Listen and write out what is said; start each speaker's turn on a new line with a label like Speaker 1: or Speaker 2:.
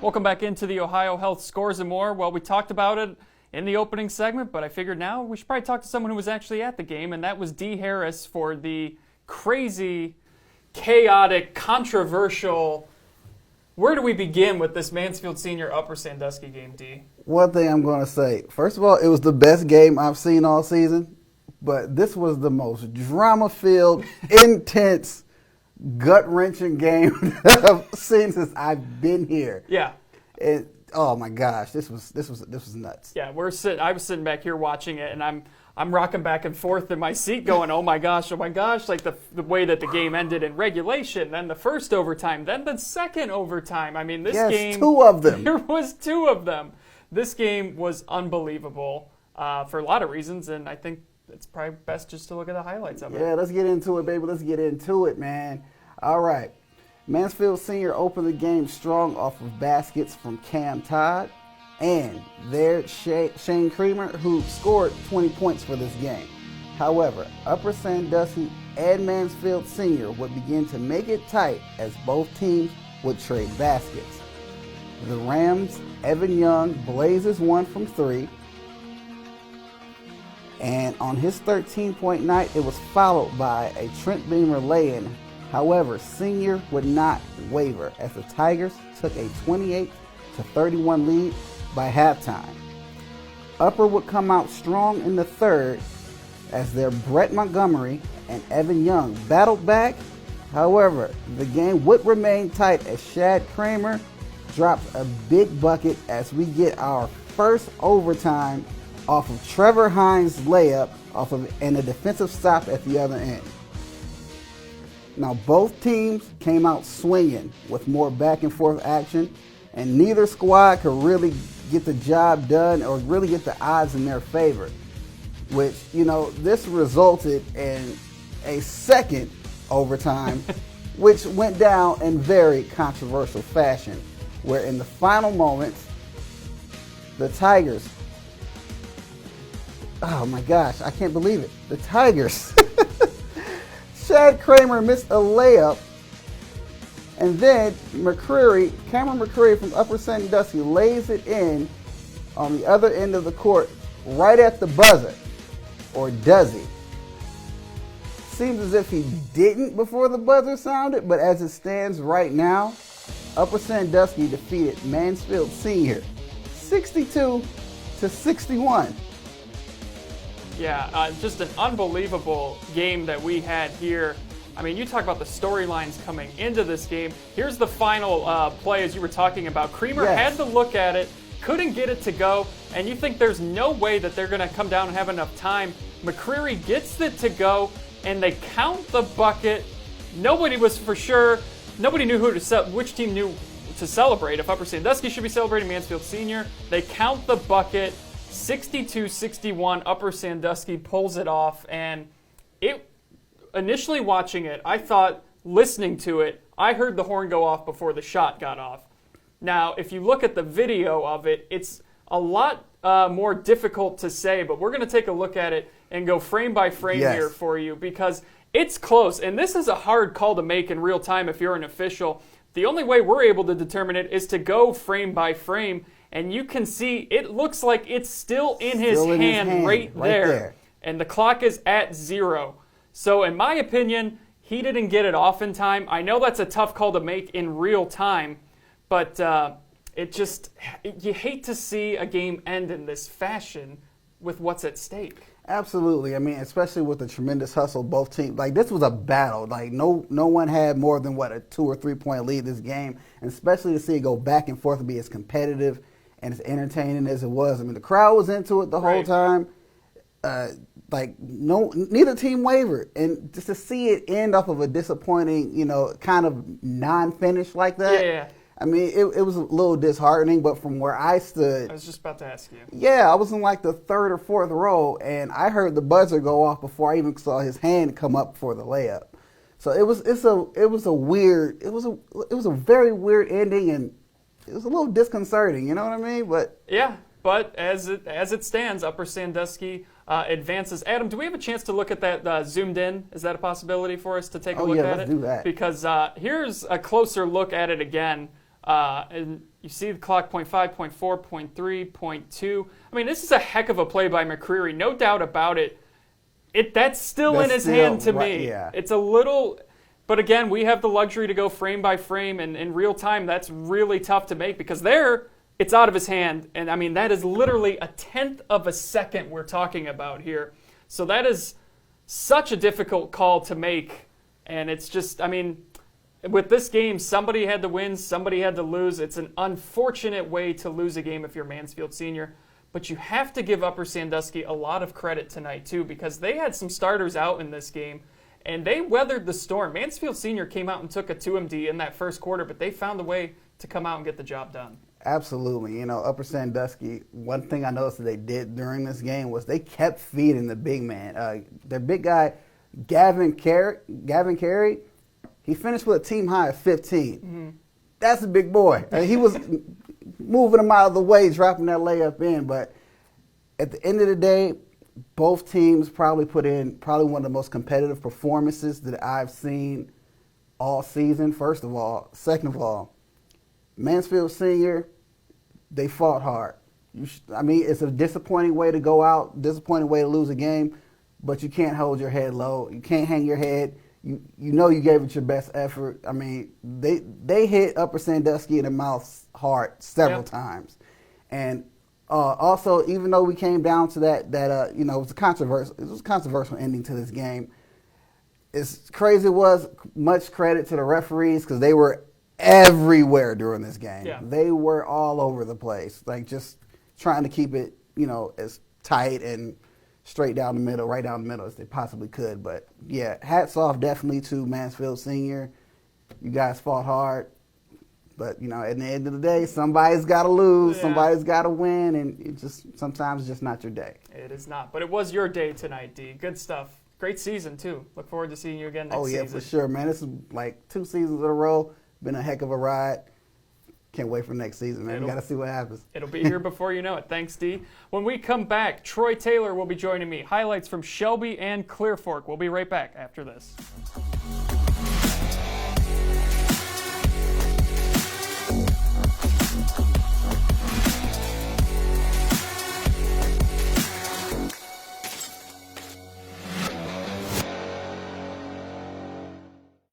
Speaker 1: Welcome back into the Ohio Health Scores and More. Well, we talked about it in the opening segment, but I figured now we should probably talk to someone who was actually at the game, and that was Dee Harris for the crazy, chaotic, controversial. Where do we begin with this Mansfield Sr. Upper Sandusky game, Dee?
Speaker 2: One thing I'm going to say. First of all, it was the best game I've seen all season, but this was the most drama-filled, intense, gut-wrenching game that I've seen since I've been here.
Speaker 1: Yeah.
Speaker 2: Oh my gosh, this was nuts.
Speaker 1: Yeah, I was sitting back here watching it, and I'm rocking back and forth in my seat, going, oh my gosh, like the way that the game ended in regulation, then the first overtime, then the second overtime. I mean, this game,
Speaker 2: two of them.
Speaker 1: There was two of them. This game was unbelievable for a lot of reasons, and I think it's probably best just to look at the highlights of it.
Speaker 2: Yeah, let's get into it, baby. Let's get into it, man. All right. Mansfield Sr. opened the game strong off of baskets from Cam Todd and their Shane Creamer, who scored 20 points for this game. However, Upper Sandusky and Mansfield Sr. would begin to make it tight as both teams would trade baskets. The Rams' Evan Young blazes one from three, and on his 13-point night, it was followed by a Trent Beamer lay-in. However, Senior would not waver as the Tigers took a 28-31 lead by halftime. Upper would come out strong in the third as their Brett Montgomery and Evan Young battled back. However, the game would remain tight as Shad Kramer dropped a big bucket as we get our first overtime off of Trevor Hines' layup and a defensive stop at the other end. Now, both teams came out swinging with more back and forth action, and neither squad could really get the job done or really get the odds in their favor, which, this resulted in a second overtime, which went down in very controversial fashion, where in the final moments, the Tigers, oh my gosh, I can't believe it, the Tigers, Shad Kramer missed a layup, and then Cameron McCreary from Upper Sandusky lays it in on the other end of the court right at the buzzer. Or does he? Seems as if he didn't before the buzzer sounded, but as it stands right now, Upper Sandusky defeated Mansfield Sr. 62-61.
Speaker 1: Yeah, just an unbelievable game that we had here. I mean, you talk about the storylines coming into this game. Here's the final play as you were talking about. Creamer had to look at it, couldn't get it to go, and you think there's no way that they're going to come down and have enough time. McCreary gets it to go, and they count the bucket. Nobody was for sure. Nobody knew which team knew to celebrate. If Upper Sandusky should be celebrating Mansfield Sr., they count the bucket. 62-61, Upper Sandusky pulls it off, and initially watching it, I thought, listening to it, I heard the horn go off before the shot got off. Now, if you look at the video of it, it's a lot more difficult to say, but we're going to take a look at it and go frame by frame here for you, because it's close, and this is a hard call to make in real time if you're an official. The only way we're able to determine it is to go frame by frame, and you can see it looks like it's still in his hand right there. And the clock is at 0. So in my opinion, he didn't get it off in time. I know that's a tough call to make in real time, but you hate to see a game end in this fashion with what's at stake.
Speaker 2: Absolutely. I mean, especially with the tremendous hustle both teams. Like, this was a battle. Like, no one had more than, a 2 or 3 point lead this game. And especially to see it go back and forth and be as competitive and as entertaining as it was. I mean, the crowd was into it the whole time. Neither team wavered. And just to see it end off of a disappointing, kind of non-finish like that.
Speaker 1: Yeah.
Speaker 2: I mean, it was a little disheartening, but from where I stood...
Speaker 1: I was just about to ask you. I
Speaker 2: was in the third or fourth row, and I heard the buzzer go off before I even saw his hand come up for the layup. So it was a very weird ending, and it was a little disconcerting, you know what I mean? But
Speaker 1: as it stands, Upper Sandusky advances. Adam, do we have a chance to look at that zoomed in? Is that a possibility for us to take a look at it?
Speaker 2: Let's do that.
Speaker 1: Because here's a closer look at it again. And You see the clock, 0.5, 0.4, 0.3, 0.2. I mean, this is a heck of a play by McCreary, no doubt about it. That's still in his hand to me.
Speaker 2: Yeah.
Speaker 1: It's a little, but again, we have the luxury to go frame by frame, and in real time, that's really tough to make because it's out of his hand. And I mean, that is literally a 1/10 of a second we're talking about here. So that is such a difficult call to make. And it's just, I mean, with this game, somebody had to win, somebody had to lose. It's an unfortunate way to lose a game if you're Mansfield Sr., but you have to give Upper Sandusky a lot of credit tonight, too, because they had some starters out in this game, and they weathered the storm. Mansfield Sr. came out and took a 2MD in that first quarter, but they found a way to come out and get the job done.
Speaker 2: Absolutely. You know, Upper Sandusky, one thing I noticed that they did during this game was they kept feeding the big man. Their big guy, Gavin Carey, he finished with a team high of 15.
Speaker 1: Mm-hmm.
Speaker 2: That's a big boy. He was moving him out of the way, dropping that layup in. But at the end of the day, both teams probably put in one of the most competitive performances that I've seen all season, first of all. Second of all, Mansfield Sr., they fought hard. I mean, it's a disappointing way to go out, disappointing way to lose a game, but you can't hold your head low. You can't hang your head. You know you gave it your best effort. I mean, they hit Upper Sandusky in the mouth hard several times. And also, even though we came down to that it was a controversial ending to this game. As crazy it was, much credit to the referees because they were everywhere during this game.
Speaker 1: Yeah.
Speaker 2: They were all over the place, like just trying to keep it, as tight and straight down the middle, right down the middle as they possibly could. But yeah, hats off definitely to Mansfield Sr. You guys fought hard. But, at the end of the day, somebody's got to lose, somebody's got to win, and sometimes it's just not your day.
Speaker 1: It is not. But it was your day tonight, Dee. Good stuff. Great season, too. Look forward to seeing you again next season.
Speaker 2: Oh, yeah, for sure, man. This is like 2 seasons in a row. Been a heck of a ride. Can't wait for next season, man. We got to see what happens.
Speaker 1: It'll be here before you know it. Thanks, Dee. When we come back, Troy Taylor will be joining me. Highlights from Shelby and Clear Fork. We'll be right back after this.